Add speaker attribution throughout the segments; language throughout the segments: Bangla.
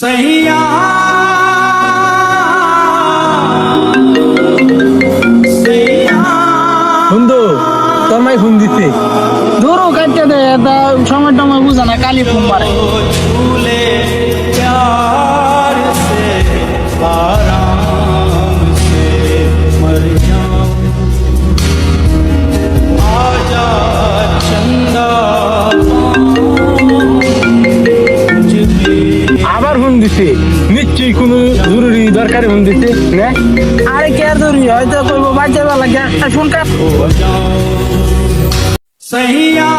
Speaker 1: सैया
Speaker 2: বন্ধু তোর মাই ফোন দিতে
Speaker 3: ধরো কাটতে দে এটা সময় টময় বুঝা না কালি ফোন মারে
Speaker 1: झूले प्यार से आराम से मर जाऊं आजा चंदा मुझ में
Speaker 2: আবার ফোন দিতে নিশ্চয়ই কোনো জরুরি দরকারি ফোন দিতে না
Speaker 3: আরে কে ধরি হয়তো কইবো বাচ্চা বেলা কে ফোন কাট
Speaker 1: हो जाऊं सैया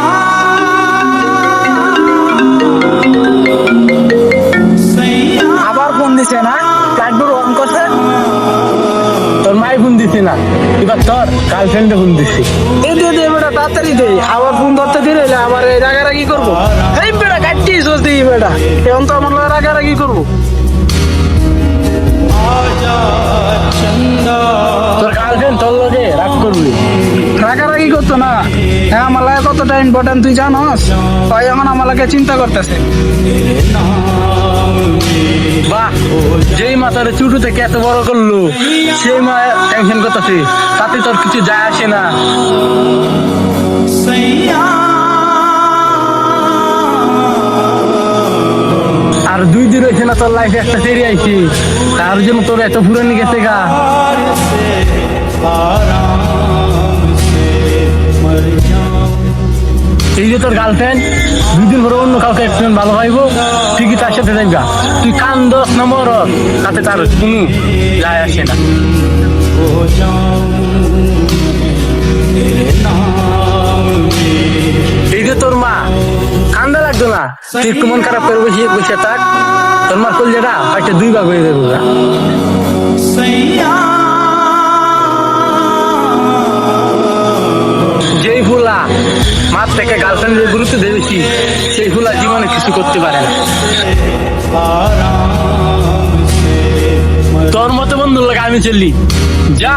Speaker 1: सैया
Speaker 3: আবার ফোন দিছে না ফ্লাইট অন করছে
Speaker 2: তোর মাই ফোন দিতে না এবার তোর গার্লফ্রেন্ডে ফোন দিছে
Speaker 3: এই দে দে বেটা তাড়াতাড়ি দে আবার ফোন ধরতে দিলে আবার এই রাগারাগি করবো এই বেটা কাটটি চলতে বেটা এখন তো আমার লগে রাগারাগি করবো
Speaker 1: आजा चंदा
Speaker 2: তোর গার্লফ্রেন্ড তোর লগে রাগ করবি
Speaker 3: রাগারাগি করতো না হ্যাঁ আমার লাগে কতটা ইম্পর্টেন্ট তুই জানোস তাই এখন আমার লাগে চিন্তা করতেছে
Speaker 2: বাহ যেই মাথার চুটু থেকে এত বড় করলো সেই মা টেনশন করতেছে তাতে তোর কিছু যায় আসে না
Speaker 1: सैया
Speaker 2: আর 2 দিন হয়েছে না তোর লাইফে একটা সেরি আইছি তার জন্য তোর এত পুরানি গেছে গা
Speaker 1: प्यार से आराम से मर जाऊं
Speaker 2: এই যে তোর গার্লফ্রেন্ড 2 দিন পরে অন্য কাউকে একজন ভালো পাইবো ঠিকই তার সাথে যাইবা তুই কান দোস না মরস তাতে তার কোনো যায় আসে না
Speaker 1: हो जाऊं तेरे नाम में
Speaker 2: এই যে তোর মা কান্দা লাগতো না তুই একটু মন খারাপ করে বসে বসে থাক তোর মার কলজেটা হয়তো 2 ভাগ হয়ে যাবে গা।
Speaker 1: सैया
Speaker 2: যেই ফুলা মার থেকে গার্লফ্রেন্ডের গুরুত্ব দেয় বেশি সেই ফুলা জীবনে কিছু করতে পারে না
Speaker 1: आराम से मर
Speaker 2: তোর মতো বন্ধুর লাগে আমি চললি যা